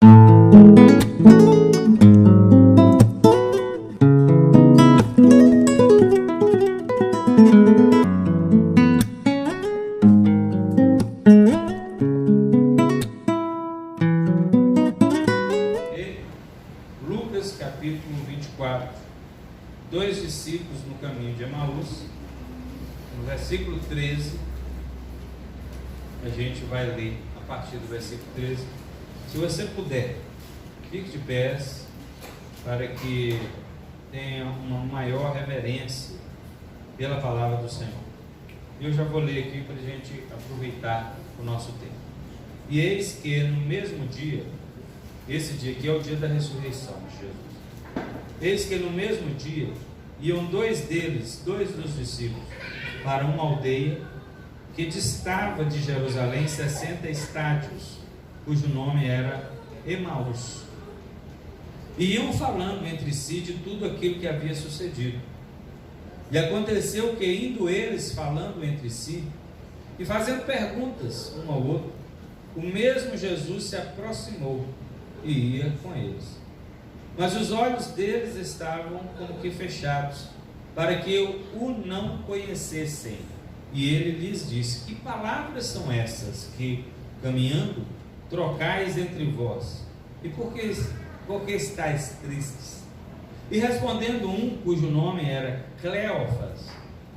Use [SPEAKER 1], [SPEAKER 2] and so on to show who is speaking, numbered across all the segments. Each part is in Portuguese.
[SPEAKER 1] Lucas capítulo 24. Dois discípulos no caminho de Emaús. No versículo 13, a gente vai ler a partir do versículo 13. Se você puder, fique de pés para que tenha uma maior reverência pela palavra do Senhor. Eu já vou ler aqui para a gente aproveitar o nosso tempo. E eis que no mesmo dia, esse dia aqui é o dia da ressurreição de Jesus. Eis que no mesmo dia iam dois dos discípulos, para uma aldeia que distava de Jerusalém 60 estádios, cujo nome era Emaús. E iam falando entre si de tudo aquilo que havia sucedido. E aconteceu que, indo eles falando entre si e fazendo perguntas um ao outro, o mesmo Jesus se aproximou e ia com eles. Mas os olhos deles estavam como que fechados, para que o não conhecessem. E ele lhes disse: que palavras são essas que, caminhando, trocais entre vós? E por que estáis tristes? E respondendo um, cujo nome era Cleófas,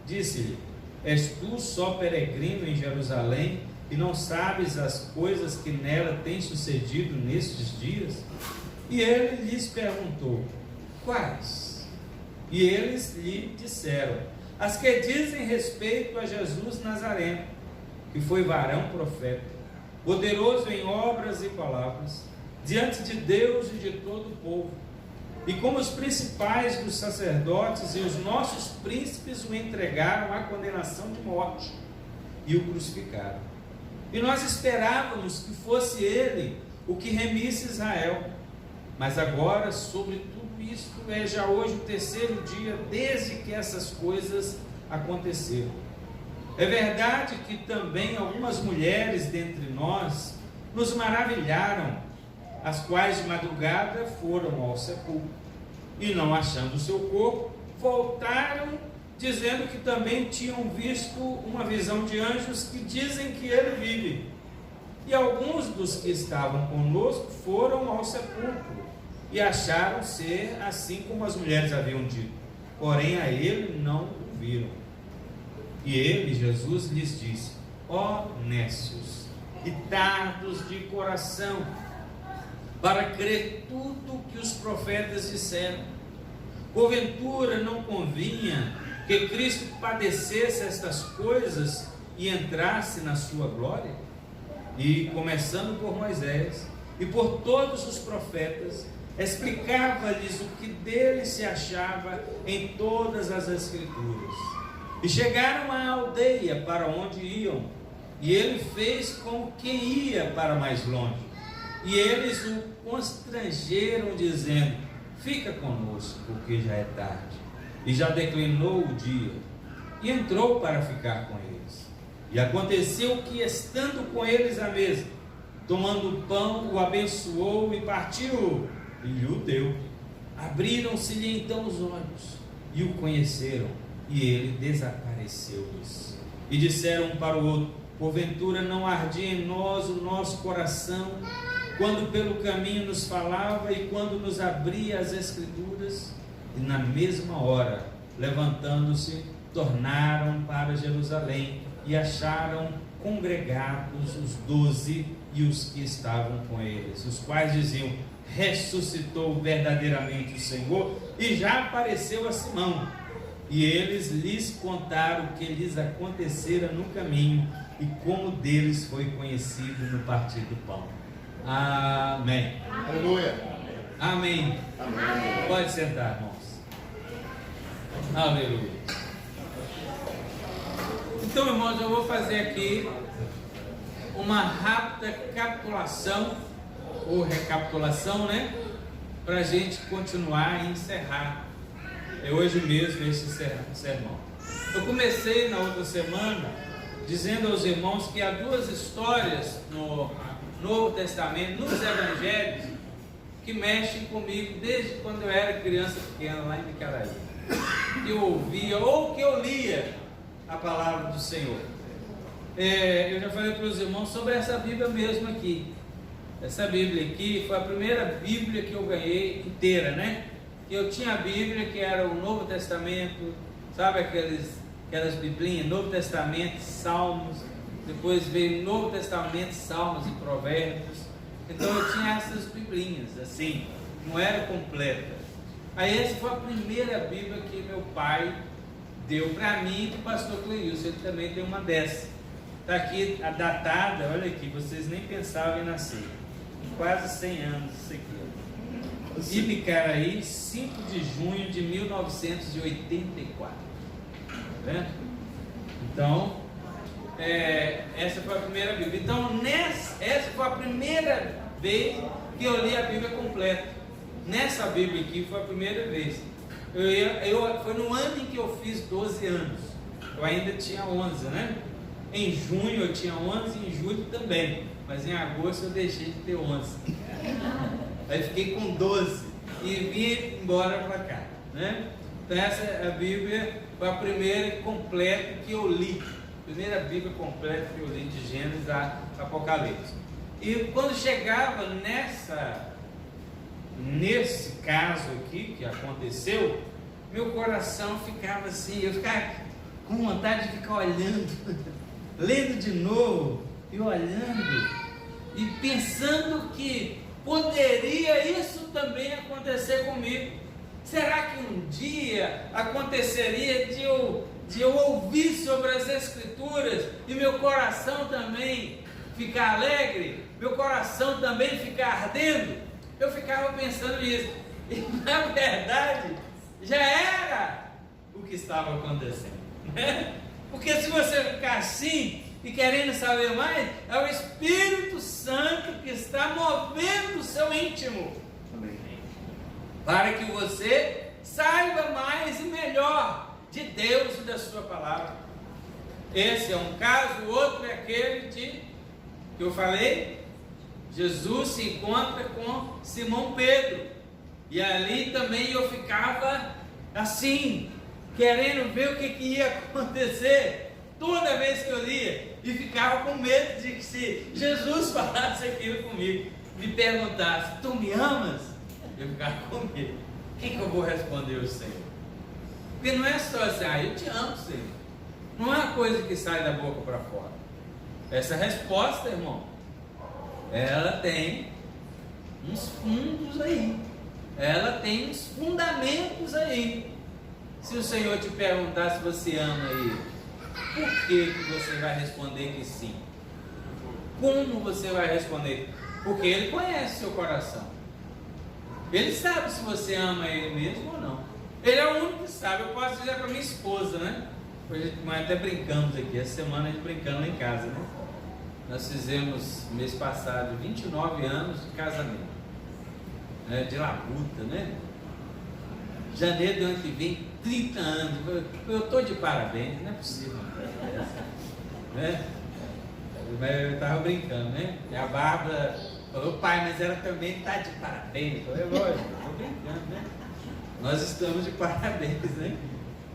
[SPEAKER 1] disse-lhe: és tu só peregrino em Jerusalém e não sabes as coisas que nela têm sucedido nestes dias? E ele lhes perguntou: quais? E eles lhe disseram: as que dizem respeito a Jesus Nazareno, que foi varão profeta, poderoso em obras e palavras, diante de Deus e de todo o povo. E como os principais dos sacerdotes e os nossos príncipes o entregaram à condenação de morte e o crucificaram. E nós esperávamos que fosse ele o que remisse Israel. Mas agora, sobre tudo isto, é já hoje o terceiro dia desde que essas coisas aconteceram. É verdade que também algumas mulheres dentre nós nos maravilharam, as quais de madrugada foram ao sepulcro e, não achando o seu corpo, voltaram dizendo que também tinham visto uma visão de anjos que dizem que ele vive. E alguns dos que estavam conosco foram ao sepulcro e acharam ser assim como as mulheres haviam dito, porém a ele não o viram. E ele, Jesus, lhes disse: ó nécios e tardos de coração, para crer tudo que os profetas disseram. Porventura não convinha que Cristo padecesse estas coisas e entrasse na sua glória? E, começando por Moisés e por todos os profetas, explicava-lhes o que dele se achava em todas as Escrituras. E chegaram à aldeia para onde iam, e ele fez como que ia para mais longe. E eles o constrangeram, dizendo: fica conosco, porque já é tarde, e já declinou o dia. E entrou para ficar com eles. E aconteceu que, estando com eles à mesa, tomando o pão, o abençoou e partiu e lhe o deu. Abriram-se-lhe então os olhos e o conheceram, e ele desapareceu-lhes. E disseram um para o outro: porventura não ardia em nós o nosso coração, quando pelo caminho nos falava e quando nos abria as Escrituras? E na mesma hora, levantando-se, tornaram para Jerusalém e acharam congregados os 12 e os que estavam com eles, os quais diziam: ressuscitou verdadeiramente o Senhor e já apareceu a Simão. E eles lhes contaram o que lhes acontecera no caminho e como deles foi conhecido no partir do pão. Amém.
[SPEAKER 2] Aleluia.
[SPEAKER 1] Amém.
[SPEAKER 2] Amém.
[SPEAKER 1] Pode sentar, irmãos. Aleluia. Então, irmãos, eu vou fazer aqui uma rápida capitulação, ou recapitulação, né? Para a gente continuar e encerrar. É hoje mesmo esse sermão. Eu comecei na outra semana dizendo aos irmãos que há duas histórias no Novo Testamento, nos Evangelhos, que mexem comigo desde quando eu era criança pequena lá em Micaraí. Que eu ouvia ou que eu lia a palavra do Senhor. Eu já falei para os irmãos sobre essa Bíblia mesmo aqui. Essa Bíblia aqui foi a primeira Bíblia que eu ganhei inteira, né? Que eu tinha a Bíblia que era o Novo Testamento, sabe aquelas biblinhas, Novo Testamento, Salmos, depois veio Novo Testamento, Salmos e Provérbios. Então eu tinha essas biblinhas, assim, não era completa. Aí essa foi a primeira Bíblia que meu pai deu para mim e para o pastor Cleilson, ele também tem uma dessa. Está aqui a datada, olha aqui, vocês nem pensavam em nascer. Quase 100 anos isso aqui. Ibicaraí, 5 de junho de 1984. Tá vendo? Então, essa foi a primeira Bíblia. Então, essa foi a primeira vez que eu li a Bíblia completa. Nessa Bíblia aqui foi a primeira vez. Foi no ano em que eu fiz 12 anos. Eu ainda tinha 11, né? Em junho eu tinha 11, em julho também. Mas em agosto eu deixei de ter 11. Aí fiquei com 12 e vim embora para cá, né? Então essa a Bíblia foi a primeira completa que eu li. Primeira Bíblia completa que eu li de Gênesis a Apocalipse. E quando chegava nesse caso aqui que aconteceu, meu coração ficava assim, eu ficava com vontade de ficar olhando, lendo de novo e olhando e pensando que poderia isso também acontecer comigo. Será que um dia aconteceria de eu ouvir sobre as Escrituras e meu coração também ficar alegre, meu coração também ficar ardendo? Eu ficava pensando nisso, e na verdade já era o que estava acontecendo, né? Porque se você ficar assim e querendo saber mais, é o Espírito Santo que está movendo o seu íntimo. Amém. Para que você saiba mais e melhor de Deus e da sua palavra. Esse é um caso, o outro é aquele que eu falei. Jesus se encontra com Simão Pedro, e ali também eu ficava assim, querendo ver o que ia acontecer toda vez que eu lia, e ficava com medo de que se Jesus falasse aquilo comigo, me perguntasse: tu me amas? Eu ficava com medo. O que eu vou responder ao Senhor? Porque não é só assim, eu te amo, Senhor. Não é uma coisa que sai da boca para fora. Essa resposta, irmão, ela tem uns fundos aí, ela tem uns fundamentos aí. Se o Senhor te perguntar se você ama Ele, por que você vai responder que sim? Como você vai responder? Porque Ele conhece seu coração, Ele sabe se você ama Ele mesmo ou não. Ele é o único que sabe. Eu posso dizer para minha esposa, né? Hoje nós até brincamos aqui, essa semana a gente brincando lá em casa, né? Nós fizemos mês passado 29 anos de casamento, né? De labuta, né? Janeiro do ano que vem, 30 anos. Eu estou de parabéns, não é possível, né? Mas eu estava brincando, né? E a Bárbara falou: pai, mas ela também está de parabéns. Eu falei: lógico, estou brincando, né? Nós estamos de parabéns, né?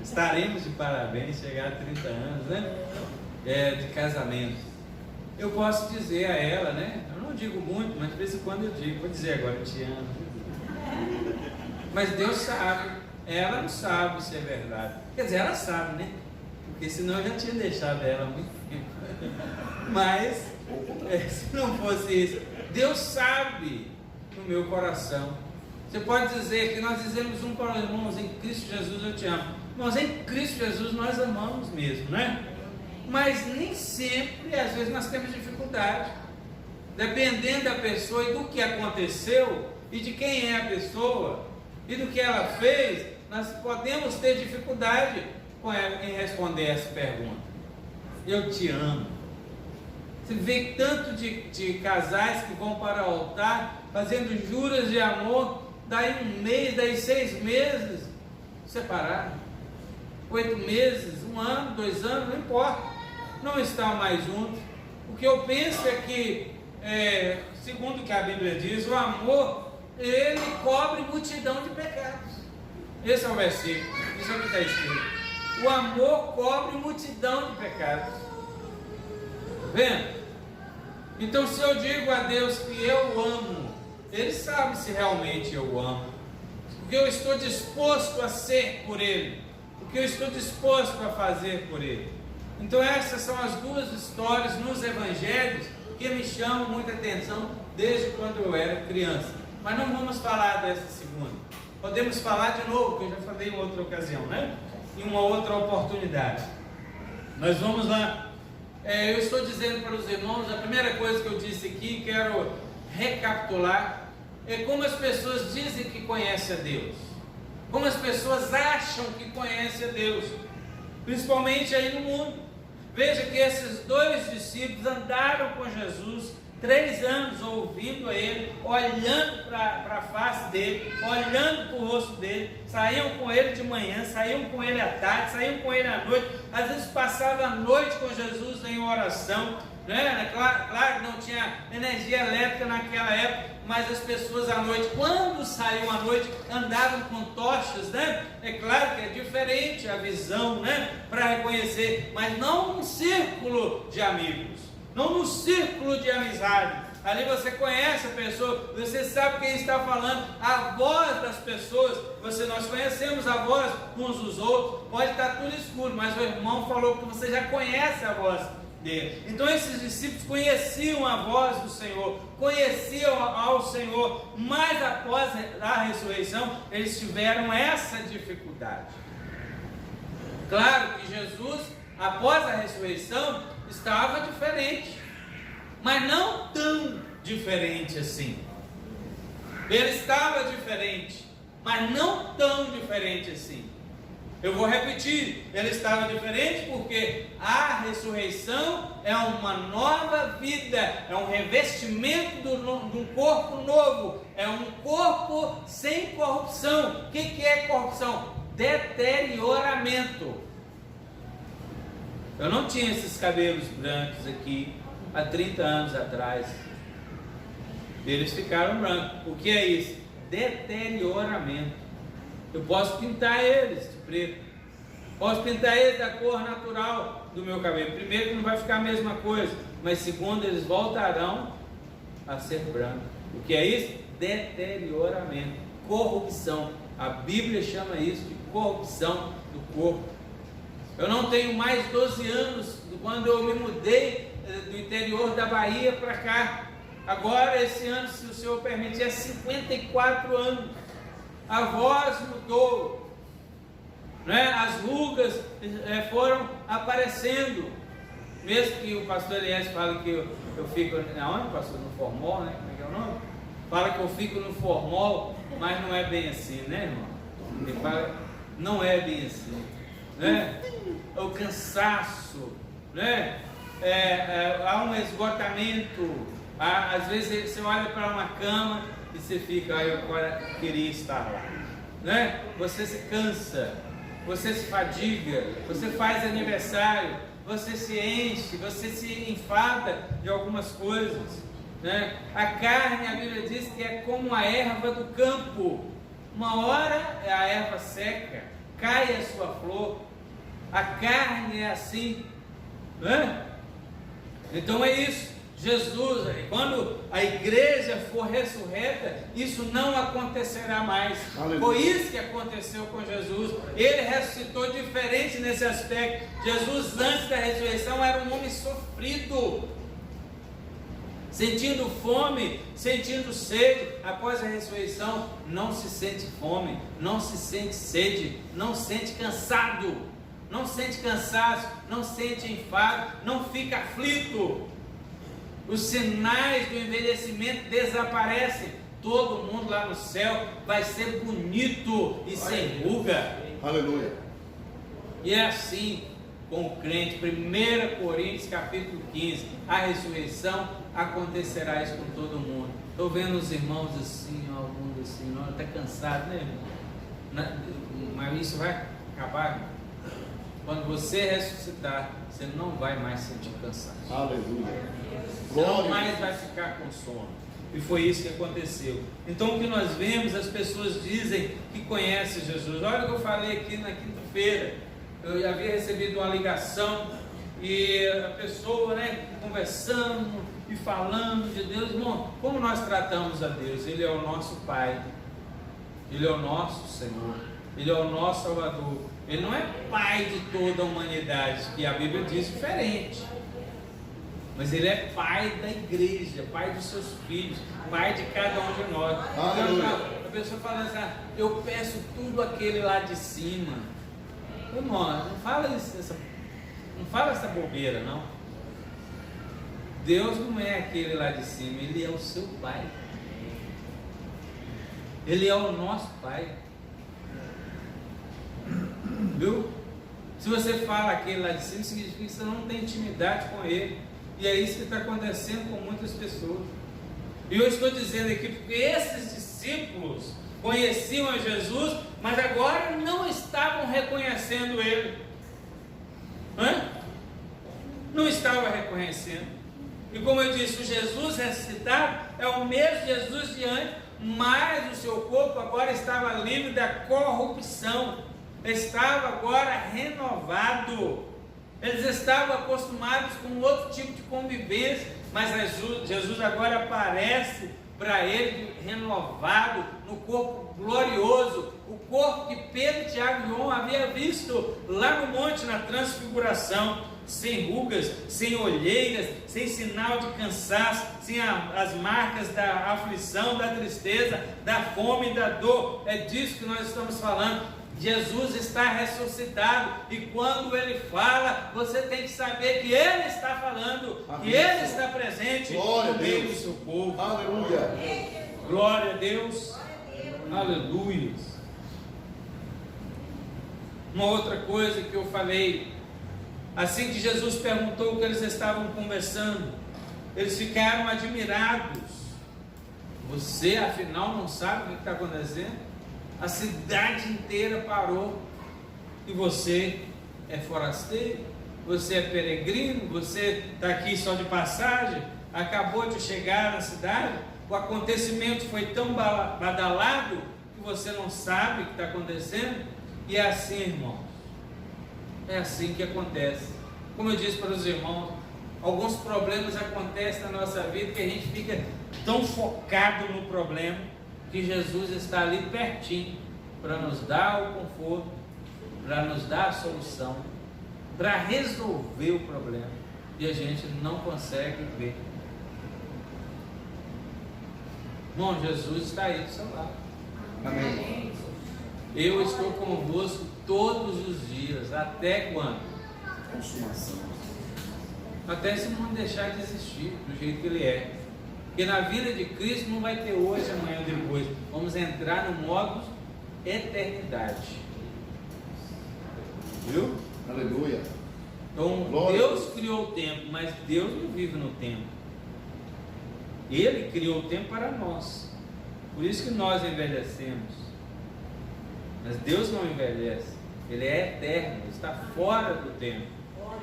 [SPEAKER 1] Estaremos de parabéns, chegar a 30 anos, né? De casamento. Eu posso dizer a ela, né? Eu não digo muito, mas de vez em quando eu digo. Vou dizer agora: eu te amo. Mas Deus sabe. Ela não sabe se é verdade. Quer dizer, ela sabe, né? Porque senão eu já tinha deixado ela há muito tempo. Mas, se não fosse isso, Deus sabe no meu coração. Você pode dizer que nós dizemos um para os irmãos: em Cristo Jesus eu te amo. Irmãos, em Cristo Jesus nós amamos mesmo, né? Mas nem sempre, às vezes nós temos dificuldade. Dependendo da pessoa e do que aconteceu, e de quem é a pessoa, e do que ela fez, nós podemos ter dificuldade em responder essa pergunta. Eu te amo. Você vê tanto de casais que vão para o altar fazendo juras de amor, daí 1 mês, daí 6 meses separados, 8 meses, 1 ano, 2 anos, não importa, não estão mais juntos. O que eu penso é que, segundo o que a Bíblia diz, o amor ele cobre multidão de pecados. Esse é o versículo, isso é o que está escrito. O amor cobre multidão de pecados. Vendo? Então, se eu digo a Deus que eu amo, Ele sabe se realmente eu amo, o que eu estou disposto a ser por Ele, o que eu estou disposto a fazer por Ele. Então, essas são as duas histórias nos Evangelhos que me chamam muita atenção desde quando eu era criança. Mas não vamos falar dessa segunda. Podemos falar de novo, que eu já falei em outra ocasião, né? Em uma outra oportunidade. Mas vamos lá. Eu estou dizendo para os irmãos, a primeira coisa que eu disse aqui, quero recapitular, é como as pessoas dizem que conhecem a Deus. Como as pessoas acham que conhecem a Deus. Principalmente aí no mundo. Veja que esses dois discípulos andaram com Jesus 3 anos ouvindo a Ele, olhando para a face dele, olhando para o rosto dele, saíam com Ele de manhã, saíam com Ele à tarde, saíam com Ele à noite, às vezes passavam a noite com Jesus em oração, né? Claro que não tinha energia elétrica naquela época, mas as pessoas à noite, quando saíam à noite, andavam com tochas, né? É claro que é diferente a visão, né? Para reconhecer, mas não um círculo de amigos, não no círculo de amizade. Ali você conhece a pessoa, você sabe quem está falando, a voz das pessoas, nós conhecemos a voz uns dos outros, pode estar tudo escuro, mas o irmão falou que você já conhece a voz dele. Então esses discípulos conheciam a voz do Senhor, conheciam ao Senhor, mas após a ressurreição, eles tiveram essa dificuldade. Claro que Jesus, após a ressurreição, estava diferente, mas não tão diferente assim. Ele estava diferente, mas não tão diferente assim. Eu vou repetir, ele estava diferente porque a ressurreição é uma nova vida, é um revestimento de um corpo novo, é um corpo sem corrupção. O que é corrupção? Deterioramento. Eu não tinha esses cabelos brancos aqui há 30 anos atrás. Eles ficaram brancos. O que é isso? Deterioramento. Eu posso pintar eles de preto. Posso pintar eles da cor natural do meu cabelo. Primeiro que não vai ficar a mesma coisa. Mas segundo, eles voltarão a ser brancos. O que é isso? Deterioramento. Corrupção. A Bíblia chama isso de corrupção do corpo. Eu não tenho mais 12 anos quando eu me mudei do interior da Bahia para cá. Agora, esse ano, se o Senhor permitir, é 54 anos. A voz mudou, né? As rugas foram aparecendo. Mesmo que o pastor Elias fale que eu fico... Aonde, pastor? No formol, né? Como é que é o nome? Fala que eu fico no formol, mas não é bem assim, né, irmão? Ele fala, não é bem assim, né? O cansaço, né? Há um esgotamento. Às vezes você olha para uma cama e você fica, eu agora queria estar lá, né? Você se cansa, você se fadiga, você faz aniversário, você se enche, você se enfada de algumas coisas, né? A carne, a Bíblia diz que é como a erva do campo. Uma hora a erva seca, cai a sua flor. A carne é assim, né? Então é isso. Jesus, quando a igreja for ressurreta, isso não acontecerá mais. Aleluia. Foi isso que aconteceu com Jesus. Ele ressuscitou diferente nesse aspecto. Jesus, antes da ressurreição, era um homem sofrido, sentindo fome, sentindo sede. Após a ressurreição, não se sente fome, não se sente sede, não sente cansado, não sente cansaço, não sente enfado, não fica aflito. Os sinais do envelhecimento desaparecem. Todo mundo lá no céu vai ser bonito e sem ruga.
[SPEAKER 2] Aleluia.
[SPEAKER 1] E é assim com o crente. 1 Coríntios capítulo 15. A ressurreição acontecerá isso com todo mundo. Estou vendo os irmãos assim, alguns assim, não, está cansado, né, irmão? Mas isso vai acabar. Quando você ressuscitar, você não vai mais sentir cansaço.
[SPEAKER 2] Aleluia.
[SPEAKER 1] Não mais vai ficar com sono. E foi isso que aconteceu. Então o que nós vemos, as pessoas dizem que conhecem Jesus. Olha o que eu falei aqui na quinta-feira. Eu havia recebido uma ligação e a pessoa, conversando e falando de Deus. Bom, como nós tratamos a Deus? Ele é o nosso Pai, Ele é o nosso Senhor, Ele é o nosso Salvador. Ele não é Pai de toda a humanidade, que a Bíblia diz diferente, mas Ele é Pai da igreja, Pai dos seus filhos, Pai de cada um de nós. Então, a pessoa fala assim: eu peço tudo aquele lá de cima. Irmão, não fala isso, não fala essa bobeira, não. Deus não é aquele lá de cima, Ele é o seu Pai. Ele é o nosso Pai. Viu? Se você fala aquele lá de cima, significa que você não tem intimidade com Ele. E é isso que está acontecendo com muitas pessoas. E eu estou dizendo aqui porque esses discípulos conheciam a Jesus, mas agora não estavam reconhecendo Ele. Não estava reconhecendo. E como eu disse, o Jesus ressuscitado é o mesmo Jesus de antes, mas o seu corpo agora estava livre da corrupção, estava agora renovado. Eles estavam acostumados com outro tipo de convivência, mas Jesus agora aparece para ele renovado, no corpo glorioso, o corpo que Pedro, Tiago e João havia visto lá no monte, na transfiguração, sem rugas, sem olheiras, sem sinal de cansaço, sem as marcas da aflição, da tristeza, da fome e da dor. É disso que nós estamos falando. Jesus está ressuscitado, e quando Ele fala, você tem que saber que Ele está falando, que Ele está presente no meio do seu povo.
[SPEAKER 2] Aleluia!
[SPEAKER 1] Glória a Deus! Aleluia! Uma outra coisa que eu falei, assim que Jesus perguntou o que eles estavam conversando, eles ficaram admirados. Você afinal não sabe o que está acontecendo? A cidade inteira parou, e você é forasteiro, você é peregrino, você está aqui só de passagem, acabou de chegar na cidade, o acontecimento foi tão badalado que você não sabe o que está acontecendo. E é assim, irmãos, é assim que acontece. Como eu disse para os irmãos, alguns problemas acontecem na nossa vida que a gente fica tão focado no problema, que Jesus está ali pertinho para nos dar o conforto, para nos dar a solução, para resolver o problema, e a gente não consegue ver. Irmão, Jesus está aí do seu lado.
[SPEAKER 2] Amém.
[SPEAKER 1] Eu estou convosco todos os dias. Até quando?
[SPEAKER 2] Consumação.
[SPEAKER 1] Até esse mundo deixar de existir do jeito que ele é. Porque na vida de Cristo não vai ter hoje, amanhã ou depois. Vamos entrar no modo eternidade. Viu?
[SPEAKER 2] Aleluia.
[SPEAKER 1] Então,
[SPEAKER 2] Glória
[SPEAKER 1] Deus criou o tempo, mas Deus não vive no tempo. Ele criou o tempo para nós. Por isso que nós envelhecemos. Mas Deus não envelhece. Ele é eterno, está fora do tempo.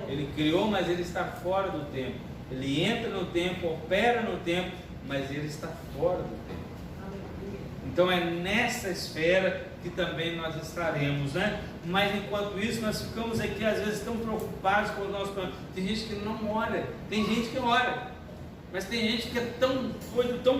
[SPEAKER 1] Ele criou, mas ele está fora do tempo. Ele entra no tempo, opera no tempo, mas ele está fora do tempo. Então é nessa esfera que também nós estaremos, né? Mas enquanto isso, nós ficamos aqui às vezes tão preocupados com o nosso problema. Tem gente que não ora, tem gente que ora, mas tem gente que é tão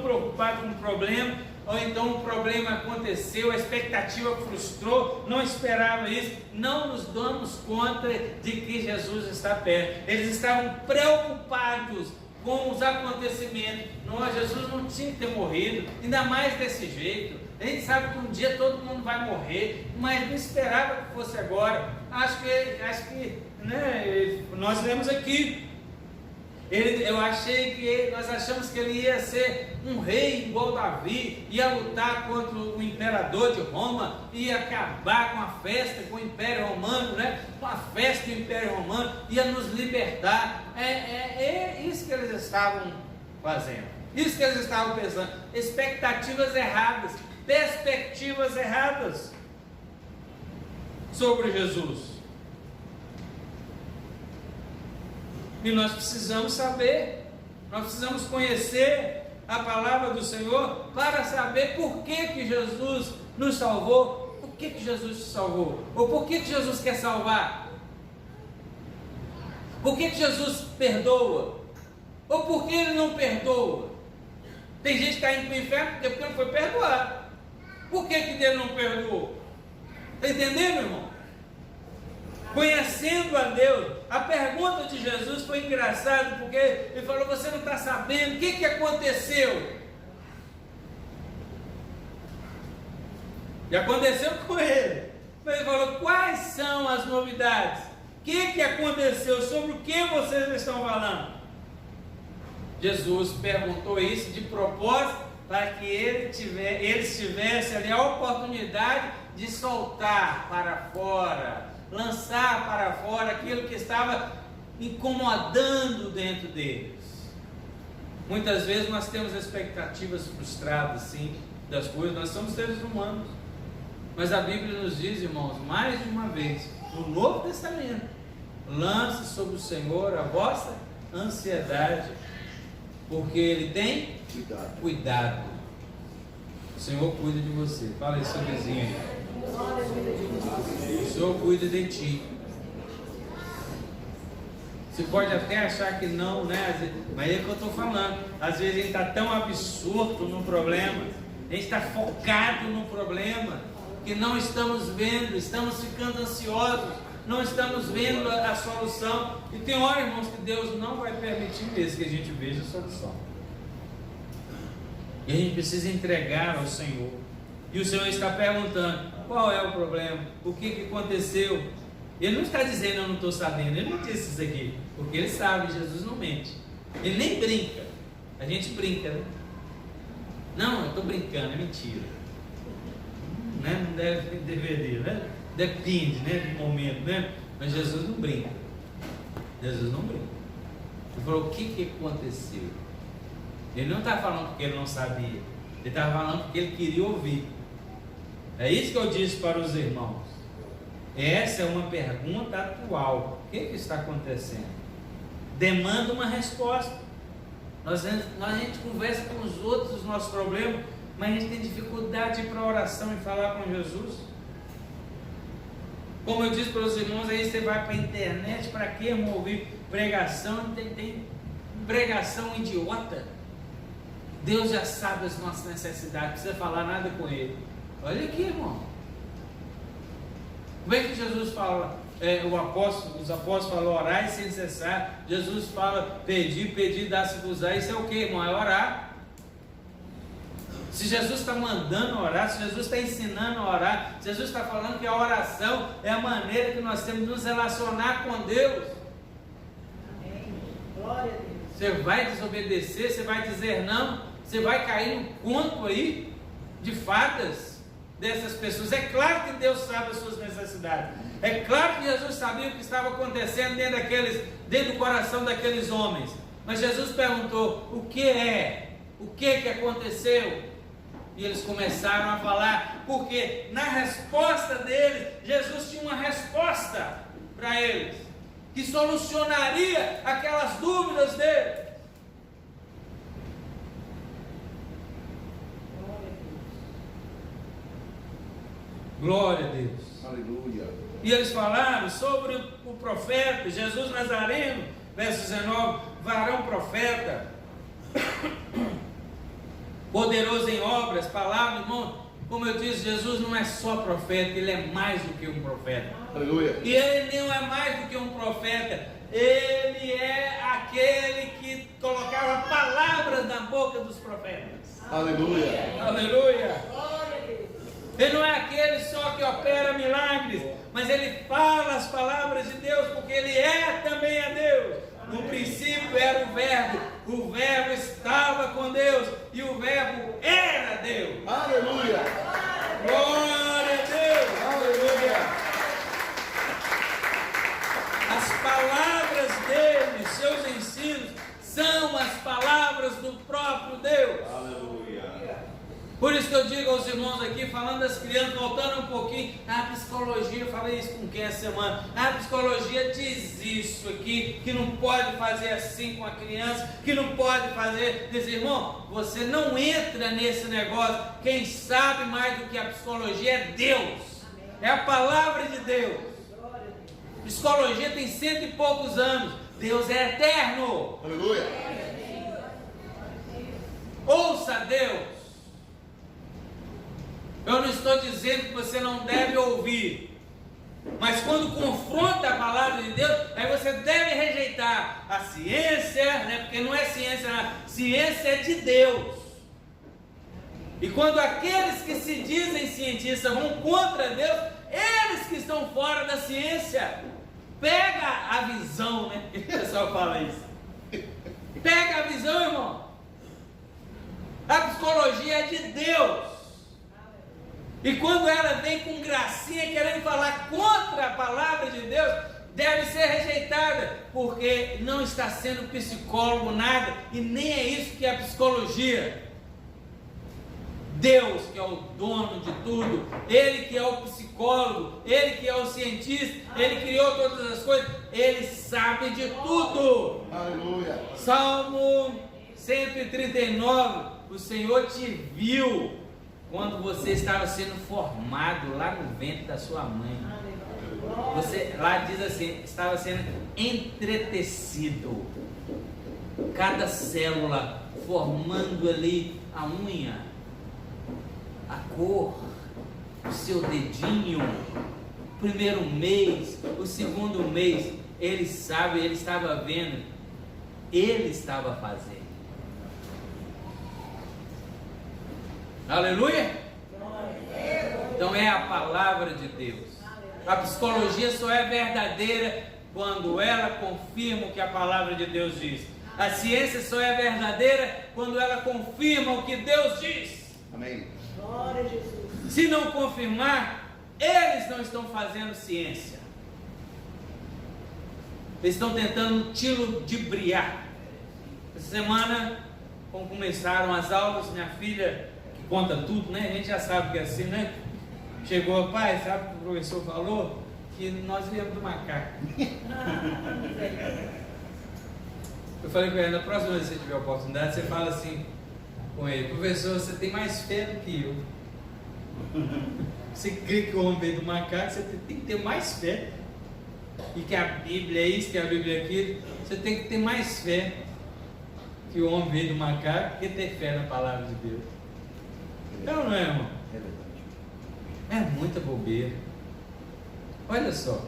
[SPEAKER 1] preocupado com o problema, ou então o problema aconteceu, a expectativa frustrou, não esperava isso, não nos damos conta de que Jesus está perto. Eles estavam preocupados com os acontecimentos. Não, Jesus não tinha que ter morrido, ainda mais desse jeito. A gente sabe que um dia todo mundo vai morrer, mas não esperava que fosse agora. Acho que nós lemos aqui. Nós achamos que ele ia ser um rei igual Davi, ia lutar contra o imperador de Roma, ia acabar com a festa, com o Império Romano, né? Com a festa do Império Romano, ia nos libertar. É isso que eles estavam fazendo, isso que eles estavam pensando. Expectativas erradas, perspectivas erradas sobre Jesus. E nós precisamos saber, nós precisamos conhecer a palavra do Senhor para saber por que Jesus nos salvou. Por que Jesus te salvou? Ou por que Jesus quer salvar? Por que Jesus perdoa? Ou por que Ele não perdoa? Tem gente que está indo para o inferno porque não foi perdoado. Por que Ele não perdoou? Está entendendo, irmão? Conhecendo a Deus, a pergunta de Jesus foi engraçada, porque Ele falou: você não está sabendo o que aconteceu? E aconteceu com Ele. Mas Ele falou: quais são as novidades? O que aconteceu? Sobre o que vocês estão falando? Jesus perguntou isso de propósito para que eles tivessem ali a oportunidade de soltar para fora, lançar para fora aquilo que estava incomodando dentro deles. Muitas vezes nós temos expectativas frustradas, sim, das coisas. Nós somos seres humanos, mas a Bíblia nos diz, irmãos, mais de uma vez, no Novo Testamento: lance sobre o Senhor a vossa ansiedade, porque Ele tem cuidado. O Senhor cuida de você. Fala aí, seu vizinho aí. O Senhor cuida de ti. Você pode até achar que não, né? Mas é o que eu estou falando. Às vezes a gente está tão absorto no problema, a gente está focado no problema, que não estamos vendo, estamos ficando ansiosos, não estamos vendo a solução. E tem hora, irmãos, que Deus não vai permitir mesmo que a gente veja a solução. E a gente precisa entregar ao Senhor. E o Senhor está perguntando: qual é o problema? O que aconteceu? Ele não está dizendo: eu não estou sabendo. Ele não disse isso aqui, porque Ele sabe. Jesus não mente. Ele nem brinca. A gente brinca, né? Não, eu estou brincando, é mentira. Né? Não deveria, né? Depende, né, do momento, né? Mas Jesus não brinca. Jesus não brinca. Ele falou: o que aconteceu? Ele não está falando porque Ele não sabia. Ele estava falando porque Ele queria ouvir. É isso que eu disse para os irmãos. Essa é uma pergunta atual. O que está acontecendo? Demanda uma resposta. A gente conversa com os outros os nossos problemas, mas a gente tem dificuldade de ir para a oração e falar com Jesus. Como eu disse para os irmãos, aí você vai para a internet, para que ouvir pregação? Tem pregação idiota. Deus já sabe as nossas necessidades, não precisa falar nada com Ele. Olha aqui, irmão. Como é que Jesus fala? Os apóstolos falam: orai sem cessar. Jesus fala: pedir, dá-se-vos-á. Isso é o que, irmão? É orar. Se Jesus está mandando orar, se Jesus está ensinando a orar, se Jesus está falando que a oração é a maneira que nós temos de nos relacionar com Deus.
[SPEAKER 3] Amém. Glória a Deus.
[SPEAKER 1] Você vai desobedecer, você vai dizer não, você vai cair no conto aí de fadas dessas pessoas. É claro que Deus sabe as suas necessidades. É claro que Jesus sabia o que estava acontecendo dentro do coração daqueles homens. Mas Jesus perguntou: o que é? O que aconteceu? E eles começaram a falar, porque na resposta deles, Jesus tinha uma resposta para eles, que solucionaria aquelas dúvidas deles. Glória a Deus.
[SPEAKER 2] Aleluia.
[SPEAKER 1] E eles falaram sobre o profeta Jesus Nazareno, verso 19: varão profeta, poderoso em obras, palavra, irmão. Como eu disse, Jesus não é só profeta, Ele é mais do que um profeta.
[SPEAKER 2] Aleluia.
[SPEAKER 1] E Ele não é mais do que um profeta, Ele é aquele que colocava palavras na boca dos profetas.
[SPEAKER 2] Aleluia.
[SPEAKER 1] Aleluia.
[SPEAKER 3] Glória a Deus.
[SPEAKER 1] Ele não é aquele só que opera milagres, mas Ele fala as palavras de Deus, porque Ele é também a Deus. No princípio era o verbo estava com Deus, e o verbo era Deus.
[SPEAKER 2] Aleluia.
[SPEAKER 1] Glória a Deus.
[SPEAKER 2] Aleluia.
[SPEAKER 1] As palavras dele, seus ensinos, são as palavras do próprio Deus.
[SPEAKER 2] Aleluia.
[SPEAKER 1] Por isso que eu digo aos irmãos aqui, falando das crianças, voltando um pouquinho, a psicologia, eu falei isso com quem essa semana, a psicologia diz isso aqui, que não pode fazer assim com a criança, que não pode fazer, diz, irmão, você não entra nesse negócio, quem sabe mais do que a psicologia é Deus, é a palavra de Deus. Psicologia tem 100 e poucos anos, Deus é eterno.
[SPEAKER 2] Aleluia.
[SPEAKER 1] Ouça Deus. Eu não estou dizendo que você não deve ouvir, mas quando confronta a palavra de Deus, aí você deve rejeitar a ciência, né? Porque não é ciência, não. Ciência é de Deus. E quando aqueles que se dizem cientistas vão contra Deus, eles que estão fora da ciência, pega a visão, né? O pessoal fala isso. Pega a visão, irmão. A psicologia é de Deus. E quando ela vem com gracinha querendo falar contra a palavra de Deus, deve ser rejeitada, porque não está sendo psicólogo nada, e nem é isso que é a psicologia. Deus que é o dono de tudo, Ele que é o psicólogo, Ele que é o cientista, Ele criou todas as coisas, Ele sabe de tudo.
[SPEAKER 2] Aleluia.
[SPEAKER 1] Salmo 139, o Senhor te viu quando você estava sendo formado lá no ventre da sua mãe. Você, lá diz assim, estava sendo entretecido, cada célula formando ali a unha, a cor, o seu dedinho, o primeiro mês, o segundo mês, Ele sabe, Ele estava vendo, Ele estava fazendo. Aleluia? Então é a palavra de Deus. A psicologia só é verdadeira quando ela confirma o que a palavra de Deus diz. A ciência só é verdadeira quando ela confirma o que Deus diz.
[SPEAKER 2] Amém.
[SPEAKER 3] Glória a Jesus.
[SPEAKER 1] Se não confirmar, eles não estão fazendo ciência. Eles estão tentando te ludibriar. Essa semana, quando começaram as aulas, minha filha, que conta tudo, né? A gente já sabe que é assim, né? Chegou, pai, sabe o que o professor falou? Que nós viemos do macaco. Eu falei com ele, na próxima vez que você tiver a oportunidade, você fala assim com ele, professor, você tem mais fé do que eu. Você crê que o homem veio do macaco, você tem que ter mais fé. E que a Bíblia é isso, que a Bíblia é aquilo. Você tem que ter mais fé que o homem veio do macaco, que ter fé na palavra de Deus. Então não é, irmão? É muita bobeira. Olha só,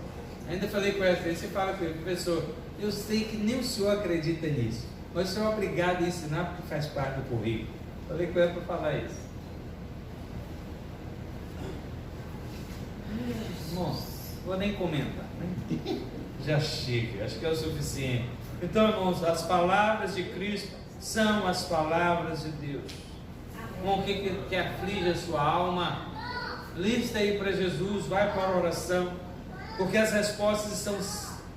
[SPEAKER 1] ainda falei com ela, você fala com ele, professor, eu sei que nem o senhor acredita nisso, mas o senhor é obrigado a ensinar porque faz parte do currículo. Falei com ela para falar isso. Irmão, vou nem comentar, né? Já chega, acho que é o suficiente. Então, irmãos, as palavras de Cristo são as palavras de Deus. Irmão, o que aflige a sua alma? Lista aí para Jesus, vai para a oração, porque as respostas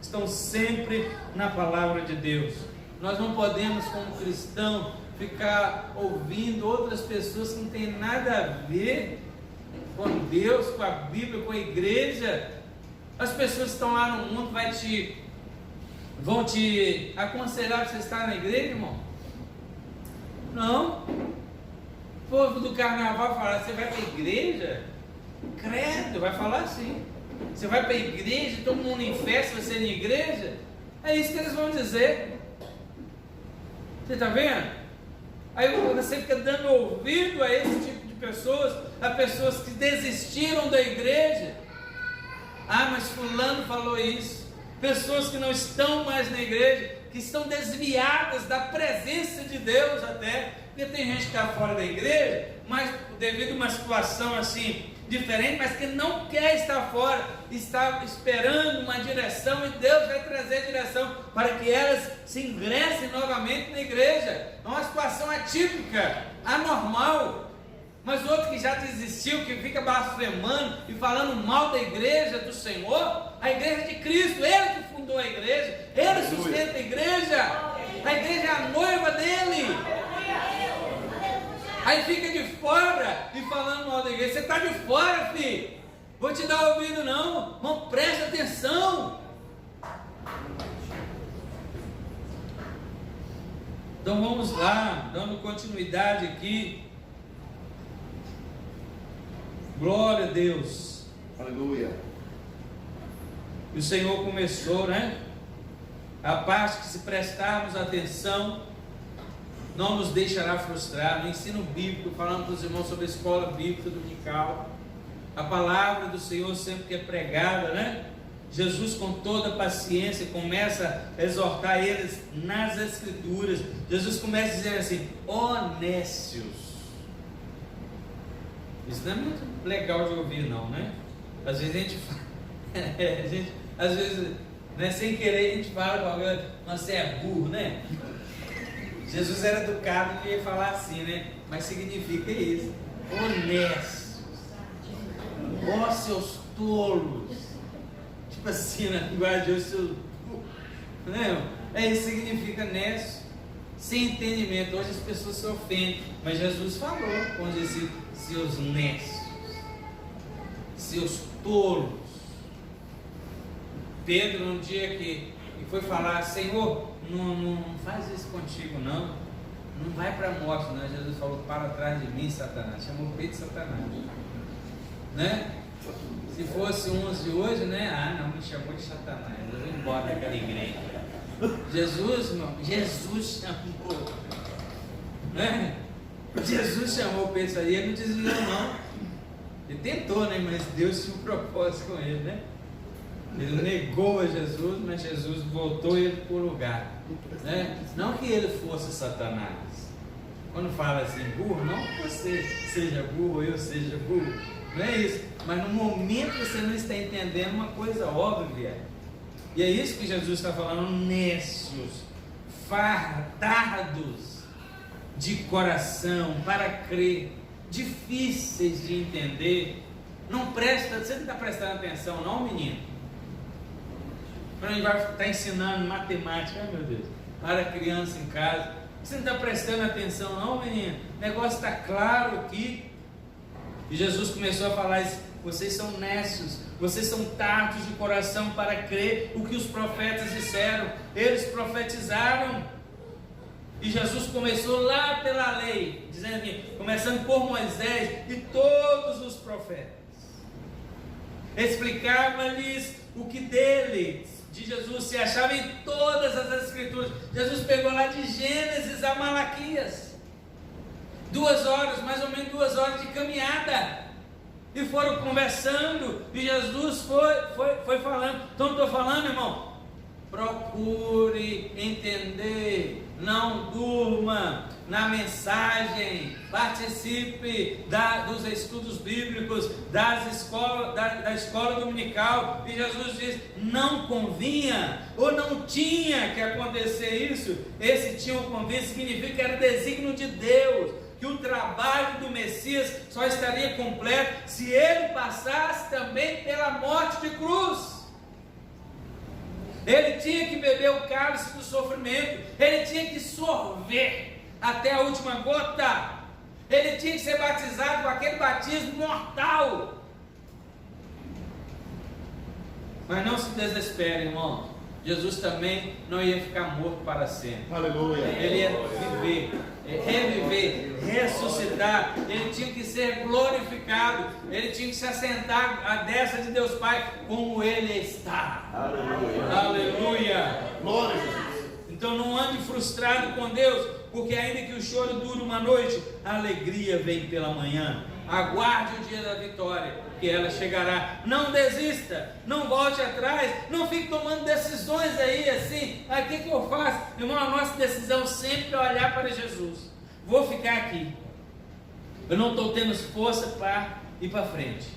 [SPEAKER 1] estão sempre na palavra de Deus. Nós não podemos, como cristão, ficar ouvindo outras pessoas que não tem nada a ver com Deus, com a Bíblia, com a igreja. As pessoas que estão lá no mundo vão te aconselhar para você estar na igreja, irmão? Não. O povo do carnaval fala, você vai para a igreja? Credo, vai falar assim. Você vai para a igreja, todo mundo em festa, você na igreja? É isso que eles vão dizer. Você está vendo? Aí você fica dando ouvido a esse tipo de pessoas, a pessoas que desistiram da igreja. Ah, mas fulano falou isso. Pessoas que não estão mais na igreja, que estão desviadas da presença de Deus até. Porque tem gente que está fora da igreja, mas devido a uma situação assim diferente, mas que não quer estar fora, está esperando uma direção, e Deus vai trazer direção para que elas se ingressem novamente na igreja. É uma situação atípica, anormal. Mas outro que já desistiu, que fica blasfemando e falando mal da igreja do Senhor, a igreja de Cristo, Ele que fundou a igreja, Ele sustenta a igreja é a noiva dele. Aí fica de fora e falando mal da igreja. Você está de fora, filho. Vou te dar ouvido não. Irmão, presta atenção. Então vamos lá, dando continuidade aqui. Glória a Deus.
[SPEAKER 2] Aleluia.
[SPEAKER 1] E o Senhor começou, né? A parte que, se prestarmos atenção, não nos deixará frustrar. No ensino bíblico, falando para os irmãos sobre a escola bíblica dominical, a palavra do Senhor sempre que é pregada, né? Jesus, com toda paciência, começa a exortar eles nas Escrituras. Jesus começa dizendo assim: ó nécios. Isso não é muito legal de ouvir, não, né? Às vezes a gente fala, às vezes, né, sem querer, a gente fala, nossa, você é burro, né? Jesus era educado e ia falar assim, né? Mas significa isso: honestos, ó seus tolos. Tipo assim, na linguagem de hoje, seus burros, né? É isso que significa nécio, sem entendimento. Hoje as pessoas se ofendem, mas Jesus falou com os discípulos: seus nécios, seus tolos. Pedro, um dia que foi falar: Senhor, não faz isso contigo não vai para a morte não. Jesus falou: para trás de mim, Satanás. Chamou Pedro de Satanás, né? Se fosse uns de hoje, né? Não, me chamou de Satanás, eu vou embora daquela igreja. Jesus, irmão, Jesus chamou, né? Jesus chamou Pedro ali, ele não desviou não. Ele tentou, né? Mas Deus tinha um propósito com ele, né? Ele negou a Jesus, mas Jesus voltou ele para o lugar, né? Não que ele fosse Satanás. Quando fala assim, burro, não que você seja burro ou eu seja burro, não é isso. Mas no momento você não está entendendo uma coisa óbvia. E é isso que Jesus está falando: nécios, fardados de coração para crer, difíceis de entender. Não presta, você não está prestando atenção não, menino? Quando a gente vai estar ensinando matemática, ai meu Deus, para a criança em casa, você não está prestando atenção não, menino? O negócio está claro aqui. E Jesus começou a falar isso: vocês são nécios, vocês são tardos de coração para crer o que os profetas disseram. Eles profetizaram. E Jesus começou lá pela lei, dizendo aqui, começando por Moisés e todos os profetas, explicava-lhes o que deles, de Jesus, se achava em todas as Escrituras. Jesus pegou lá de Gênesis a Malaquias, 2 horas, mais ou menos 2 horas de caminhada, e foram conversando, e Jesus foi falando. Então estou falando, irmão, procure entender, não durma na mensagem, participe dos estudos bíblicos, da escola dominical. E Jesus diz: não convinha, ou não tinha que acontecer isso. Esse tinha um convite significa que era desígnio de Deus, que o trabalho do Messias só estaria completo se ele passasse também pela morte de cruz. Ele tinha que beber o cálice do sofrimento, ele tinha que sorver até a última gota, ele tinha que ser batizado com aquele batismo mortal. Mas não se desespere, irmão. Jesus também não ia ficar morto para sempre.
[SPEAKER 2] Aleluia.
[SPEAKER 1] Ele ia viver, reviver, ressuscitar. Ele tinha que ser glorificado. Ele tinha que se assentar à destra de Deus Pai, como Ele está.
[SPEAKER 2] Aleluia.
[SPEAKER 1] Aleluia.
[SPEAKER 2] Glória a Jesus.
[SPEAKER 1] Então não ande frustrado com Deus, porque ainda que o choro dure uma noite, a alegria vem pela manhã. Aguarde o dia da vitória, que ela chegará. Não desista, não volte atrás, não fique tomando decisões aí assim. O que eu faço? Irmão, a nossa decisão sempre é olhar para Jesus. Vou ficar aqui, eu não estou tendo força para ir para frente,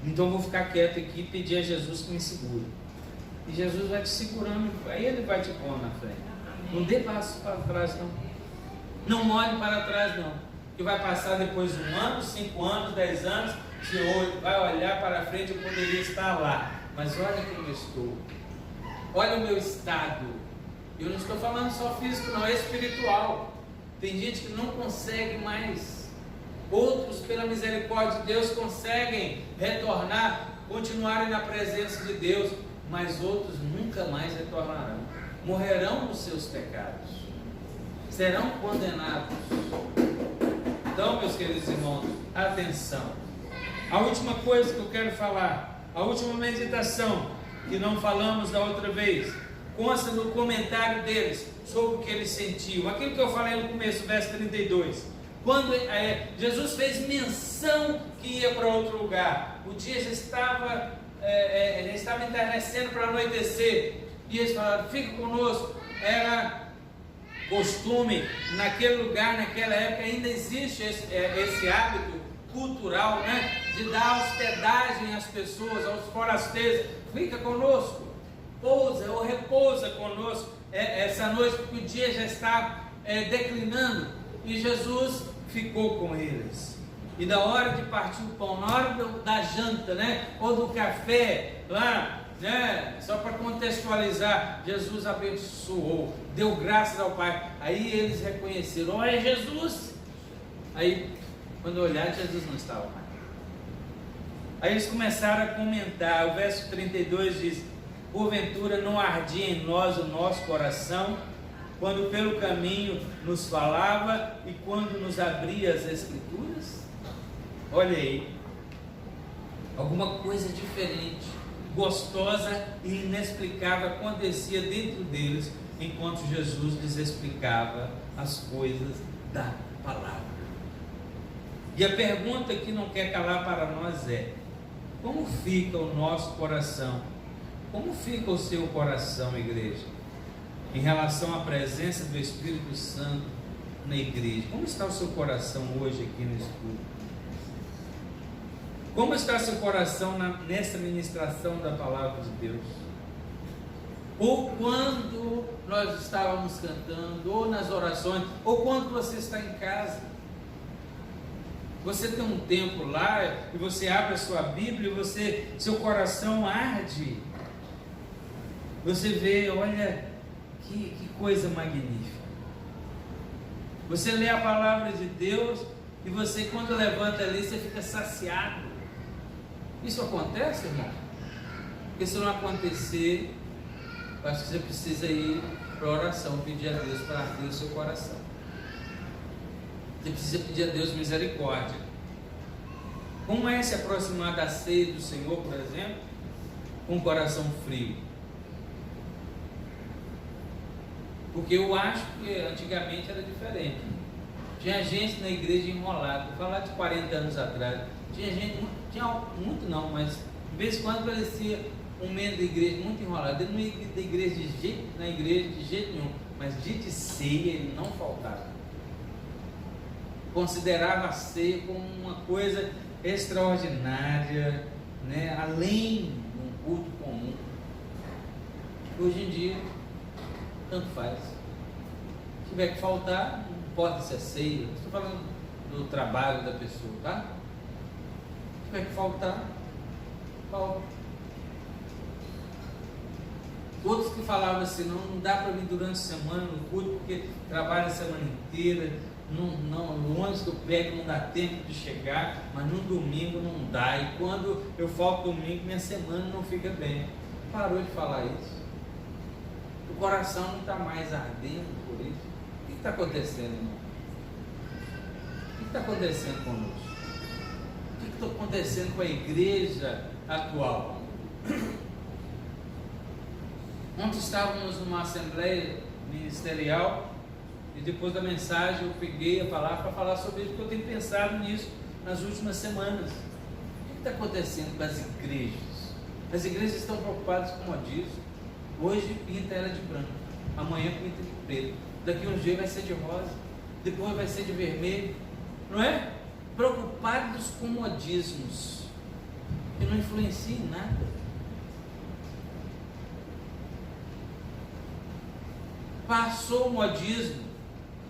[SPEAKER 1] então vou ficar quieto aqui e pedir a Jesus que me segure. E Jesus vai te segurando, aí Ele vai te pôr na frente. Não dê passo para trás não, não olhe para trás não, que vai passar depois de 1 ano, 5 anos, 10 anos, você vai olhar para frente. Eu poderia estar lá, mas olha como eu estou, olha o meu estado. Eu não estou falando só físico não, é espiritual. Tem gente que não consegue mais Outros, pela misericórdia de Deus, conseguem retornar, continuarem na presença de Deus, mas outros nunca mais retornarão. Morrerão nos seus pecados, serão condenados. Então, meus queridos irmãos, atenção. A última coisa que eu quero falar, a última meditação que não falamos da outra vez, consta no comentário deles sobre o que eles sentiam. Aquilo que eu falei no começo, verso 32. Quando Jesus fez menção que ia para outro lugar, o dia já estava entardecendo para anoitecer, e eles falaram: fica conosco. Era costume naquele lugar, naquela época, ainda existe esse hábito cultural, né, de dar hospedagem às pessoas, aos forasteiros. Fica conosco, pousa ou repousa conosco essa noite, porque o dia já está declinando. E Jesus ficou com eles. E na hora de partir o pão, na hora da janta, né, ou do café, lá, né, só para contextualizar, Jesus abençoou, deu graças ao Pai. Aí eles reconheceram: olha, Jesus. Aí, quando olharam, Jesus não estava mais. Aí eles começaram a comentar. O verso 32 diz: porventura não ardia em nós o nosso coração, quando pelo caminho nos falava e quando nos abria as Escrituras? Olha aí, alguma coisa diferente, gostosa e inexplicável acontecia dentro deles, enquanto Jesus lhes explicava as coisas da palavra. E a pergunta que não quer calar para nós é: como fica o nosso coração? Como fica o seu coração, igreja, em relação à presença do Espírito Santo na igreja? Como está o seu coração hoje aqui no estudo? Como está seu coração nessa ministração da palavra de Deus? Ou quando nós estávamos cantando, ou nas orações, ou quando você está em casa. Você tem um tempo lá e você abre a sua Bíblia e seu coração arde. Você vê, olha, que coisa magnífica. Você lê a palavra de Deus e você, quando levanta ali, você fica saciado. Isso acontece, irmão? Porque se não acontecer, eu acho que você precisa ir para a oração, pedir a Deus para arder o seu coração. Você precisa pedir a Deus misericórdia. Como é se aproximar da ceia do Senhor, por exemplo, com o coração frio? Porque eu acho que antigamente era diferente. Tinha gente na igreja enrolada. Vou falar de 40 anos atrás. Tinha gente, tinha muito não, mas de vez em quando aparecia um membro da igreja muito enrolado. Ele não ia na igreja de jeito nenhum, mas dia de ceia ele não faltava. Considerava a ceia como uma coisa extraordinária, né, além de um culto comum. Hoje em dia, tanto faz. Se tiver que faltar, não importa se é ceia. Estou falando do trabalho da pessoa, tá? Se tiver que faltar, falta. Outros que falavam assim: não dá para vir durante a semana no culto, porque trabalha a semana inteira. No ônibus que eu pego não dá tempo de chegar, mas no domingo não dá. E quando eu falto domingo, minha semana não fica bem. Parou de falar isso. O coração não está mais ardendo por isso. O que está acontecendo, irmão? O que está acontecendo conosco? O que está acontecendo com a igreja atual? Ontem estávamos numa assembleia ministerial e depois da mensagem eu peguei a palavra para falar sobre isso, porque eu tenho pensado nisso nas últimas semanas. O que está acontecendo com as igrejas? As igrejas estão preocupadas com o modismo. Hoje pinta ela de branco, amanhã pinta de preto, daqui uns dias vai ser de rosa, depois vai ser de vermelho, não é? Preocupados com modismos que não influenciam em nada. Passou o modismo,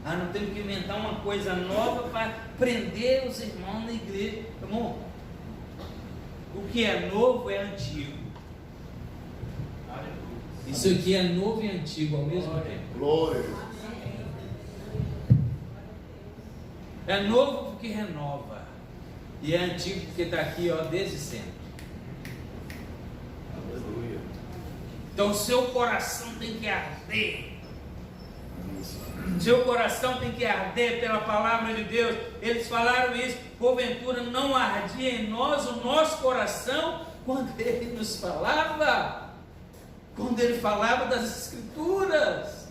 [SPEAKER 1] não temos que inventar uma coisa nova para prender os irmãos na igreja. Irmão, o que é novo é antigo. Isso aqui é novo e antigo ao mesmo tempo.
[SPEAKER 2] Glória.
[SPEAKER 1] É novo porque renova. E é antigo porque está aqui, ó, desde sempre.
[SPEAKER 2] Aleluia.
[SPEAKER 1] Então o seu coração tem que arder. Seu coração tem que arder pela palavra de Deus. Eles falaram isso. Porventura não ardia em nós o nosso coração quando ele nos falava. Quando ele falava das Escrituras.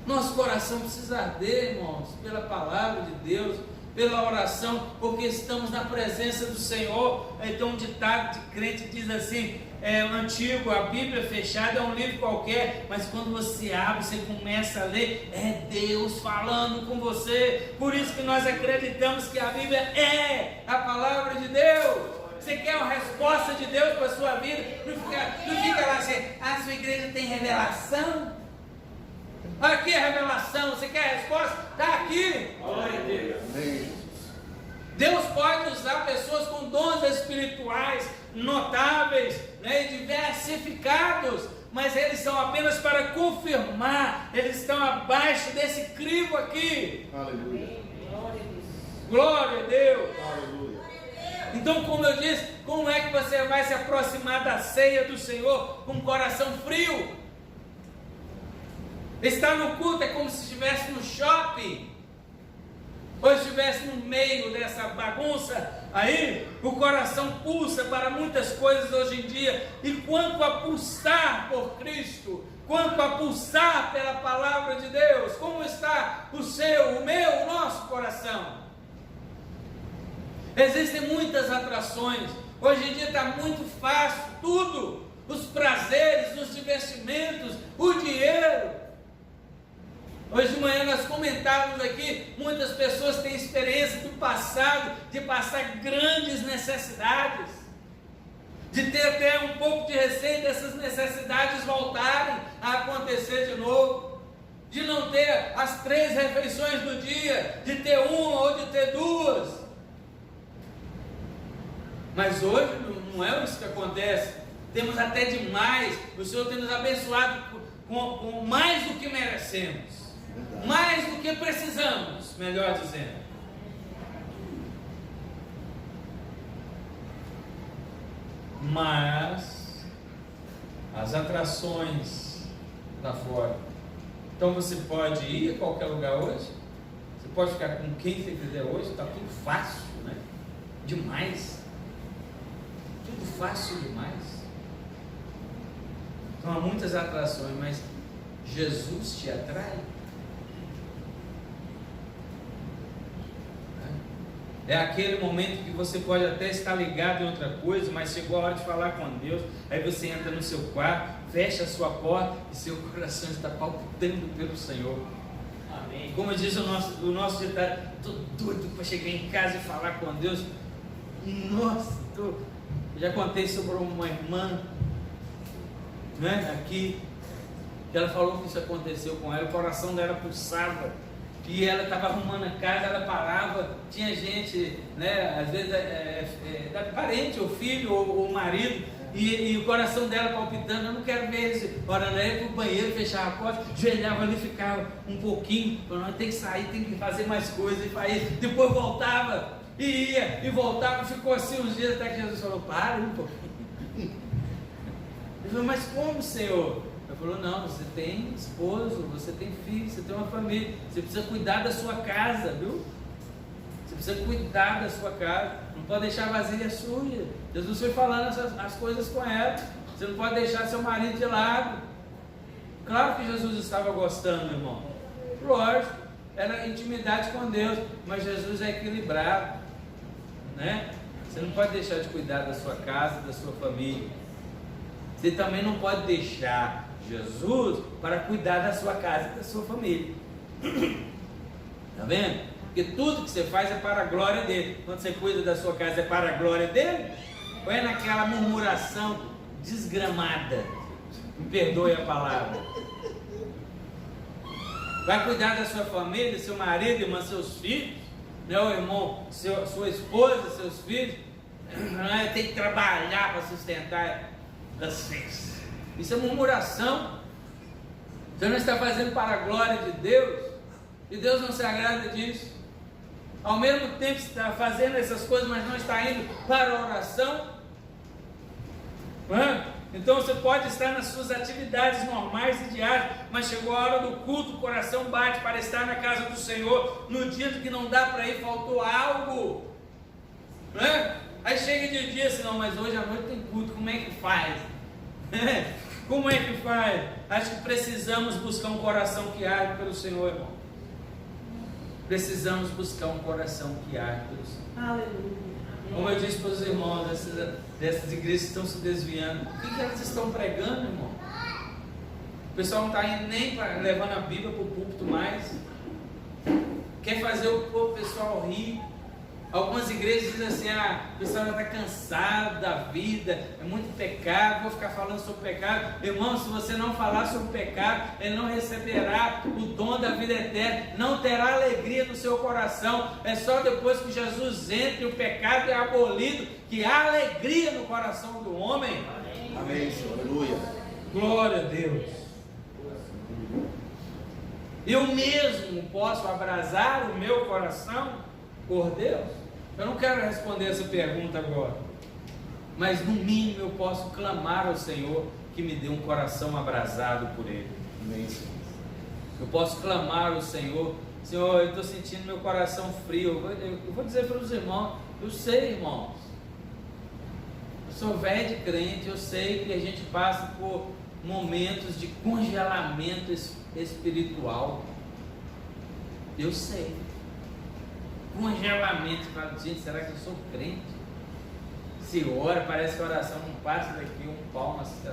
[SPEAKER 1] Nosso coração precisa arder, irmãos, pela palavra de Deus, pela oração, porque estamos na presença do Senhor. Então um ditado de crente diz assim, antigo, a Bíblia fechada é um livro qualquer, mas quando você abre, você começa a ler, é Deus falando com você. Por isso que nós acreditamos que a Bíblia é a palavra de Deus. Você quer uma resposta de Deus para a sua vida? Não fica lá assim, a sua igreja tem revelação? Aqui é revelação. Você quer a resposta? Está aqui. Glória a Deus.
[SPEAKER 2] Amém.
[SPEAKER 1] Deus pode usar pessoas com dons espirituais notáveis, né, e diversificados, mas eles são apenas para confirmar. Eles estão abaixo desse crivo aqui.
[SPEAKER 2] Aleluia.
[SPEAKER 1] Glória a Deus.
[SPEAKER 2] Aleluia.
[SPEAKER 1] Então, como eu disse, como é que você vai se aproximar da ceia do Senhor com um coração frio? Estar no culto é como se estivesse no shopping, ou estivesse no meio dessa bagunça aí. O coração pulsa para muitas coisas hoje em dia, e quanto a pulsar por Cristo, quanto a pulsar pela palavra de Deus, como está o seu, o meu, o nosso coração? Existem muitas atrações, hoje em dia está muito fácil, tudo, os prazeres, os divertimentos, o dinheiro. Hoje de manhã nós comentávamos aqui, muitas pessoas têm experiência do passado, de passar grandes necessidades, de ter até um pouco de receio dessas necessidades voltarem a acontecer de novo, de não ter as 3 refeições do dia, de ter uma ou de ter 2. Mas hoje não é isso que acontece, temos até demais. O Senhor tem nos abençoado com mais do que merecemos. Mais do que precisamos, melhor dizendo. Mas as atrações lá fora. Então você pode ir a qualquer lugar hoje. Você pode ficar com quem você quiser hoje. Está tudo fácil, né? Demais. Tudo fácil demais. Então há muitas atrações, mas Jesus te atrai? É aquele momento que você pode até estar ligado em outra coisa, mas chegou a hora de falar com Deus. Aí você entra no seu quarto, fecha a sua porta e seu coração está palpitando pelo Senhor. Amém. Como diz o nosso ditado, estou doido para chegar em casa e falar com Deus. Nossa, já contei sobre uma irmã, né, aqui, que ela falou que isso aconteceu com ela, o coração dela pulsava. E ela estava arrumando a casa, ela parava, tinha gente, né, às vezes parente, ou filho, ou marido, e o coração dela palpitando. Eu não quero ver isso. Ora, ela ia para o banheiro, fechava a porta, joelhava ali, ficava um pouquinho, falando, tem que sair, tem que fazer mais coisas, e aí depois voltava, e ia, e voltava, ficou assim uns dias, até que Jesus falou, para um pouquinho. Ele falou, mas como, Senhor? Ele falou, não, você tem esposo, você tem filho, você tem uma família, você precisa cuidar da sua casa, viu? Você precisa cuidar da sua casa, não pode deixar a vasilha suja. Jesus foi falando as coisas com ela. Você não pode deixar seu marido de lado. Claro que Jesus estava gostando, irmão, lógico, era intimidade com Deus, mas Jesus é equilibrado, né? Você não pode deixar de cuidar da sua casa, da sua família. Você também não pode deixar Jesus para cuidar da sua casa e da sua família. Está vendo? Porque tudo que você faz é para a glória dele. Quando você cuida da sua casa é para a glória dele? Ou é naquela murmuração desgramada? Me perdoe a palavra. Vai cuidar da sua família, seu marido, irmã, seus filhos, né, o irmão, sua esposa, seus filhos. Tem que trabalhar para sustentar vocês. Isso é murmuração. Você não está fazendo para a glória de Deus, e Deus não se agrada disso. ao mesmo tempo está fazendo essas coisas, mas não está indo para a oração? Então você pode estar nas suas atividades normais e diárias, mas chegou a hora do culto, o coração bate para estar na casa do Senhor. No dia que não dá para ir, faltou algo. Aí chega de dia assim, não, mas hoje à noite tem culto, como é que faz? Como é que faz? Acho que precisamos buscar um coração que arde pelo Senhor, irmão. Precisamos buscar um coração que arde pelo Senhor.
[SPEAKER 3] Aleluia.
[SPEAKER 1] Como eu disse para os irmãos dessas igrejas que estão se desviando, o que elas estão pregando, irmão? O pessoal não está indo nem levando a Bíblia para o púlpito mais. Quer fazer o pessoal rir. Algumas igrejas dizem assim, o pessoal já está cansado da vida, é muito pecado, vou ficar falando sobre pecado. Irmão, se você não falar sobre pecado, ele não receberá o dom da vida eterna, não terá alegria no seu coração. É só depois que Jesus entra e o pecado é abolido, que há alegria no coração do homem.
[SPEAKER 2] Amém, Senhor. Aleluia.
[SPEAKER 1] Glória a Deus. Eu mesmo posso abrasar o meu coração por Deus? Eu não quero responder essa pergunta agora, mas no mínimo eu posso clamar ao Senhor que me dê um coração abrasado por Ele.
[SPEAKER 2] Amém, Senhor.
[SPEAKER 1] Eu posso clamar ao Senhor, Senhor, eu estou sentindo meu coração frio. Eu vou dizer para os irmãos, eu sei, irmãos, eu sou velho de crente, eu sei que a gente passa por momentos de congelamento espiritual. Eu sei. Congelamento, fala, gente, será que eu sou crente? Se ora, parece que a oração não passa daqui um palmo acima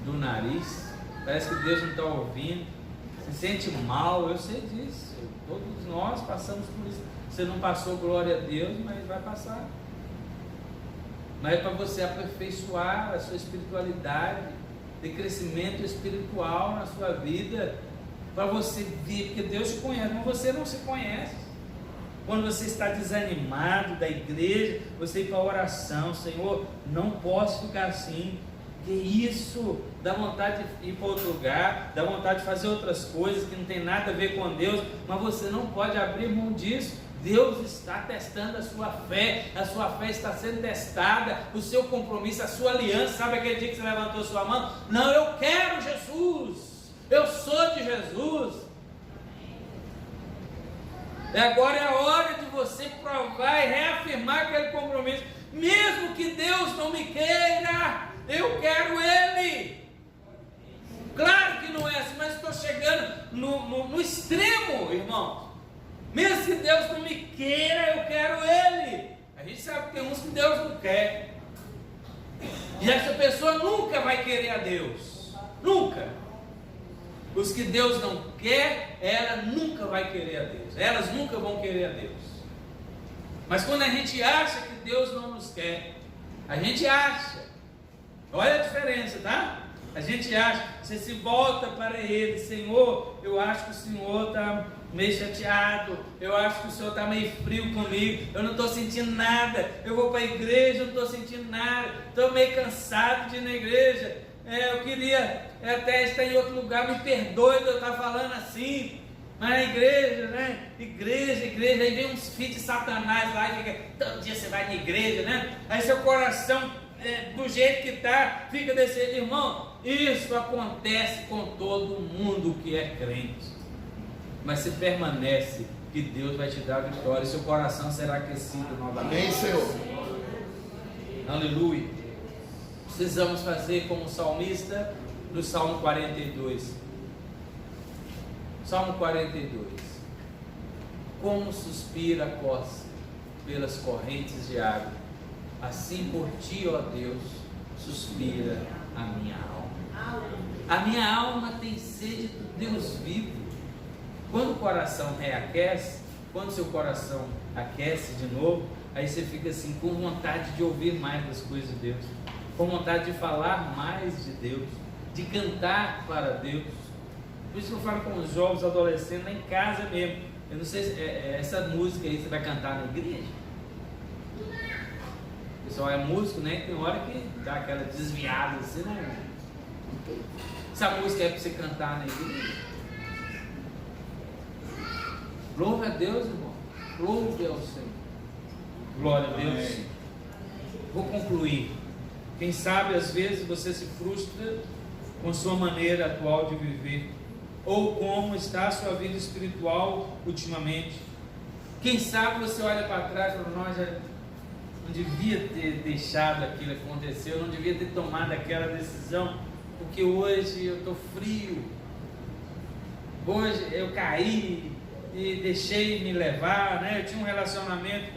[SPEAKER 1] do nariz, parece que Deus não está ouvindo, se sente mal, eu sei disso, todos nós passamos por isso. Você não passou, glória a Deus, mas vai passar. Mas é para você aperfeiçoar a sua espiritualidade, ter crescimento espiritual na sua vida, para você ver, porque Deus te conhece, mas você não se conhece. Quando você está desanimado da igreja, você ir para a oração, Senhor, não posso ficar assim, que isso, dá vontade de ir para outro lugar, dá vontade de fazer outras coisas que não tem nada a ver com Deus, mas você não pode abrir mão disso. Deus está testando a sua fé está sendo testada, o seu compromisso, a sua aliança. Sabe aquele dia que você levantou sua mão? Não, eu quero Jesus, eu sou de Jesus. Agora é a hora de você provar e reafirmar aquele compromisso. Mesmo que Deus não me queira, eu quero Ele. Claro que não é assim, mas estou chegando no extremo, irmãos. Mesmo que Deus não me queira, eu quero Ele. A gente sabe que tem uns que Deus não quer. E essa pessoa nunca vai querer a Deus. Nunca. Os que Deus não quer, ela nunca vai querer a Deus. Elas nunca vão querer a Deus. Mas quando a gente acha que Deus não nos quer, a gente acha. Olha a diferença, tá? A gente acha, você se volta para Ele, Senhor, eu acho que o Senhor está meio chateado, eu acho que o Senhor está meio frio comigo, eu não estou sentindo nada, eu vou para a igreja, eu não estou sentindo nada, estou meio cansado de ir na igreja, eu queria até estar em outro lugar, me perdoe de eu estar falando assim, mas na igreja, né? Igreja, aí vem uns filhos de Satanás lá e fica, todo dia você vai na igreja, né? Aí seu coração, do jeito que está, fica desse jeito. Irmão, isso acontece com todo mundo que é crente, mas se permanece, que Deus vai te dar a vitória, e seu coração será aquecido novamente.
[SPEAKER 2] Amém, Senhor.
[SPEAKER 1] Aleluia. Precisamos fazer como salmista no Salmo 42. Salmo 42. Como suspira a costa pelas correntes de água, assim por ti, ó Deus, suspira a minha alma. A minha alma tem sede do Deus vivo. Quando o coração reaquece, quando seu coração aquece de novo, aí você fica assim com vontade de ouvir mais das coisas de Deus, com vontade de falar mais de Deus, de cantar para Deus. Por isso que eu falo com os jovens, adolescentes, lá em casa mesmo. Eu não sei se essa música aí você vai cantar na igreja. O pessoal é músico, né? Tem hora que dá aquela desviada assim, né? Essa música é para você cantar na igreja. Louva a Deus, irmão.
[SPEAKER 4] Louve ao Senhor.
[SPEAKER 1] Glória a Deus.
[SPEAKER 2] Amém.
[SPEAKER 1] Vou concluir. Quem sabe às vezes você se frustra com sua maneira atual de viver, ou como está a sua vida espiritual ultimamente. Quem sabe você olha para trás e fala: nós já não devia ter deixado aquilo acontecer, eu não devia ter tomado aquela decisão, porque hoje eu estou frio, hoje eu caí e deixei me levar, né? Eu tinha um relacionamento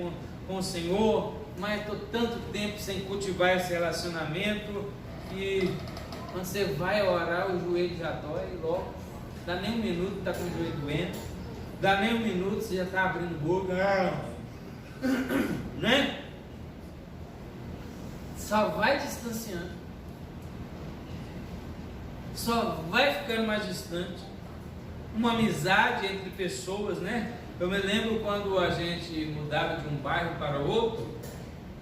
[SPEAKER 1] com o Senhor, mas estou tanto tempo sem cultivar esse relacionamento, que quando você vai orar, o joelho já dói logo, dá nem um minuto, está com o joelho doendo, dá nem um minuto, você já está abrindo boca, né? Só vai distanciando, só vai ficando mais distante. Uma amizade entre pessoas, né? Eu me lembro quando a gente mudava de um bairro para outro,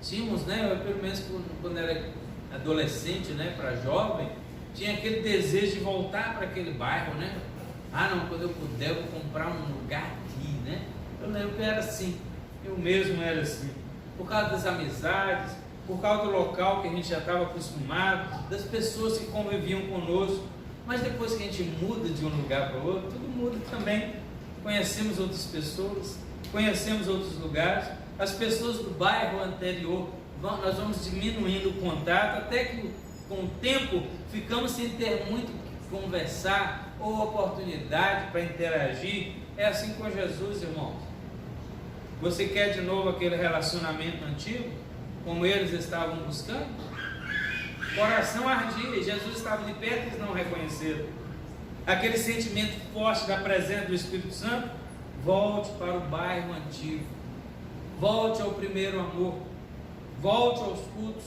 [SPEAKER 1] tínhamos, né? Eu, pelo menos quando era adolescente, né? Para jovem, tinha aquele desejo de voltar para aquele bairro, né? Ah, não, quando eu puder, eu vou comprar um lugar aqui, né? Eu lembro que era assim, eu mesmo era assim, por causa das amizades, por causa do local que a gente já estava acostumado, das pessoas que conviviam conosco. Mas depois que a gente muda de um lugar para o outro, tudo muda também. Conhecemos outras pessoas, conhecemos outros lugares, as pessoas do bairro anterior, nós vamos diminuindo o contato, até que com o tempo ficamos sem ter muito o que conversar ou oportunidade para interagir. É assim com Jesus, irmãos. Você quer de novo aquele relacionamento antigo, como eles estavam buscando? O coração ardia, Jesus estava de perto e eles não reconheceram. Aquele sentimento forte da presença do Espírito Santo, volte para o bairro antigo, volte ao primeiro amor, volte aos cultos,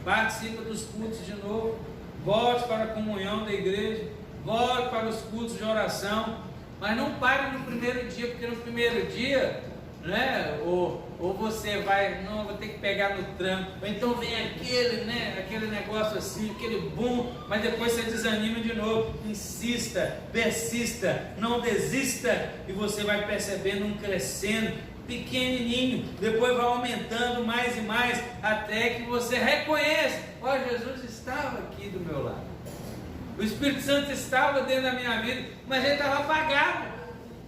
[SPEAKER 1] participe dos cultos de novo, volte para a comunhão da igreja, volte para os cultos de oração, mas não pare no primeiro dia, porque no primeiro dia, né, ou você vai, não, vou ter que pegar no tranco, ou então vem aquele, né, aquele negócio assim, aquele boom, mas depois você desanima de novo. Insista, persista, não desista, e você vai percebendo um crescendo pequenininho, depois vai aumentando mais e mais, até que você reconhece: ó, Jesus estava aqui do meu lado, o Espírito Santo estava dentro da minha vida, mas ele estava apagado.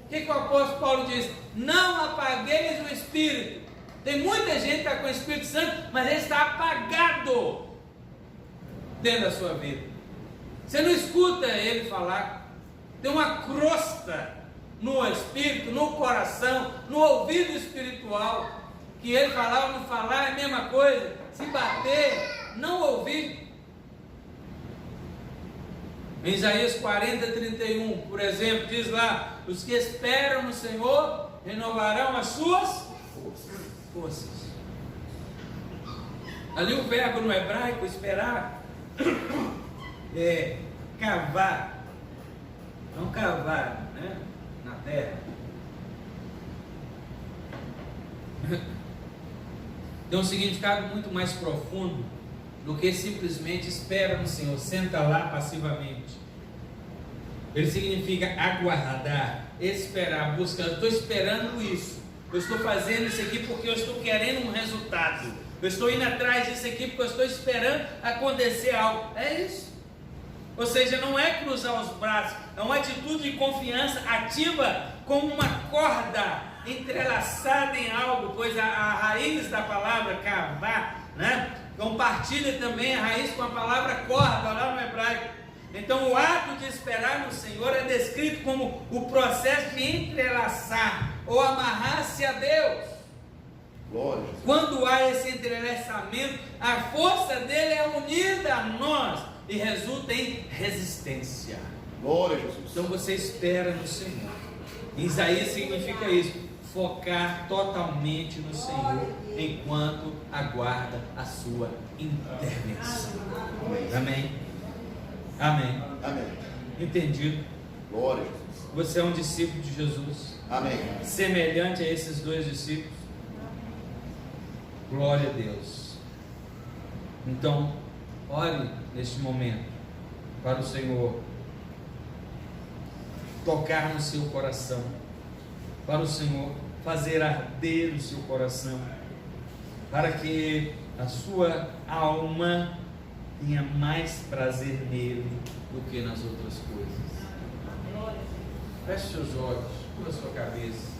[SPEAKER 1] O que o apóstolo Paulo diz? Não apagueis o Espírito. Tem muita gente que está com o Espírito Santo, mas ele está apagado dentro da sua vida. Você não escuta ele falar. Tem uma crosta no espírito, no coração, no ouvido espiritual, que ele falar ou não falar é a mesma coisa. Se bater, não ouvir. Em Isaías 40:31, por exemplo, diz lá: os que esperam no Senhor renovarão as suas forças. Ali o verbo no hebraico, esperar, é cavar, não cavar, né, na terra. Tem um significado muito mais profundo do que simplesmente espera no Senhor, senta lá passivamente. Ele significa aguardar, esperar, buscar. Eu estou esperando isso, eu estou fazendo isso aqui porque eu estou querendo um resultado, eu estou indo atrás disso aqui porque eu estou esperando acontecer algo. É isso. Ou seja, não é cruzar os braços, é uma atitude de confiança ativa, como uma corda entrelaçada em algo, pois a raiz da palavra cavar, né, compartilha também a raiz com a palavra corda lá no hebraico. Então o ato de esperar no Senhor é descrito como o processo de entrelaçar ou amarrar-se a Deus.
[SPEAKER 2] Glória.
[SPEAKER 1] Quando há esse entrelaçamento, a força dele é unida a nós e resulta em resistência.
[SPEAKER 2] Glória a Jesus.
[SPEAKER 1] Então você espera no Senhor. Em Isaías significa isso: focar totalmente no Senhor enquanto aguarda a sua intervenção. Amém? Amém.
[SPEAKER 2] Amém.
[SPEAKER 1] Entendido?
[SPEAKER 2] Glória a Jesus.
[SPEAKER 1] Você é um discípulo de Jesus,
[SPEAKER 2] Amém.
[SPEAKER 1] semelhante a esses dois discípulos. Glória a Deus. Então, ore neste momento para o Senhor tocar no seu coração, para o Senhor fazer arder o seu coração, para que a sua alma tenha mais prazer nele do que nas outras coisas. Feche seus olhos, cubra sua cabeça.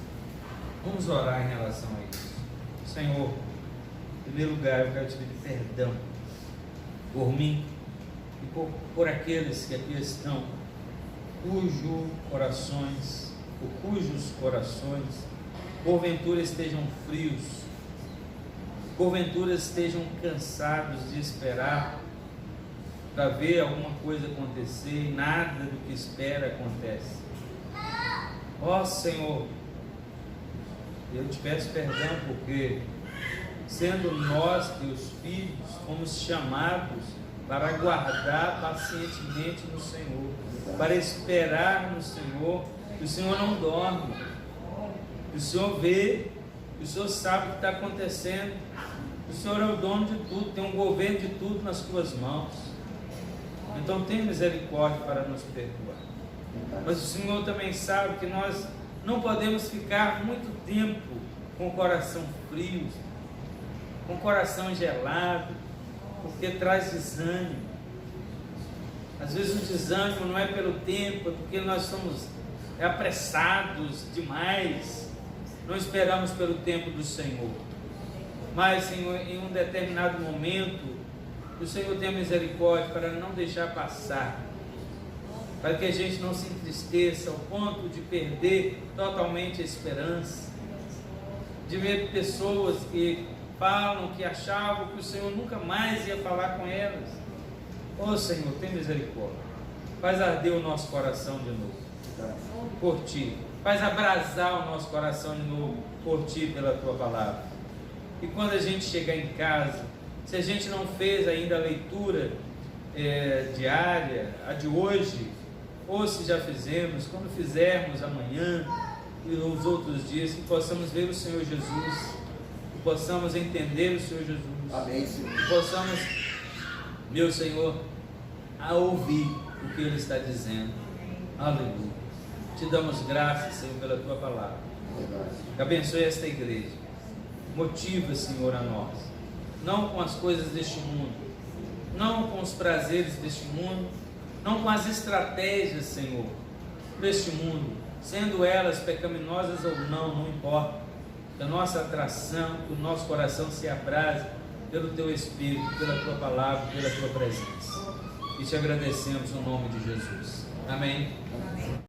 [SPEAKER 1] Vamos orar em relação a isso. Senhor, em primeiro lugar eu quero te pedir perdão por mim e por aqueles que aqui estão, cujos corações porventura estejam frios, porventura estejam cansados de esperar para ver alguma coisa acontecer e nada do que espera acontece. Ó Senhor, eu te peço perdão porque, sendo nós, teus filhos, fomos chamados para aguardar pacientemente no Senhor, para esperar no Senhor, que o Senhor não dorme, que o Senhor vê, que o Senhor sabe o que está acontecendo, que o Senhor é o dono de tudo, tem um governo de tudo nas tuas mãos. Então tenha misericórdia para nos perdoar. Mas o Senhor também sabe que nós não podemos ficar muito tempo com o coração frio, com o coração gelado, porque traz desânimo. Às vezes o desânimo não é pelo tempo, é porque nós somos apressados demais, não esperamos pelo tempo do Senhor. Mas, Senhor, em um determinado momento, o Senhor tenha misericórdia para não deixar passar, para que a gente não se entristeça ao ponto de perder totalmente a esperança, de ver pessoas que falam, que achavam que o Senhor nunca mais ia falar com elas. Ô Senhor, tem misericórdia, faz arder o nosso coração de novo por Ti, faz abrasar o nosso coração de novo por Ti, pela Tua palavra. E quando a gente chegar em casa, se a gente não fez ainda a leitura diária, a de hoje, ou se já fizemos, quando fizermos amanhã e os outros dias, que possamos ver o Senhor Jesus, que possamos entender o Senhor Jesus.
[SPEAKER 2] Amém, Senhor.
[SPEAKER 1] Que possamos, meu Senhor, a ouvir o que Ele está dizendo. Aleluia. Te damos graças, Senhor, pela Tua palavra. Que abençoe esta igreja. Motiva, Senhor, a nós, não com as coisas deste mundo, não com os prazeres deste mundo, não com as estratégias, Senhor, deste mundo, sendo elas pecaminosas ou não, não importa. Que a nossa atração, que o nosso coração se abrase pelo Teu Espírito, pela Tua palavra, pela Tua presença. E te agradecemos no nome de Jesus. Amém.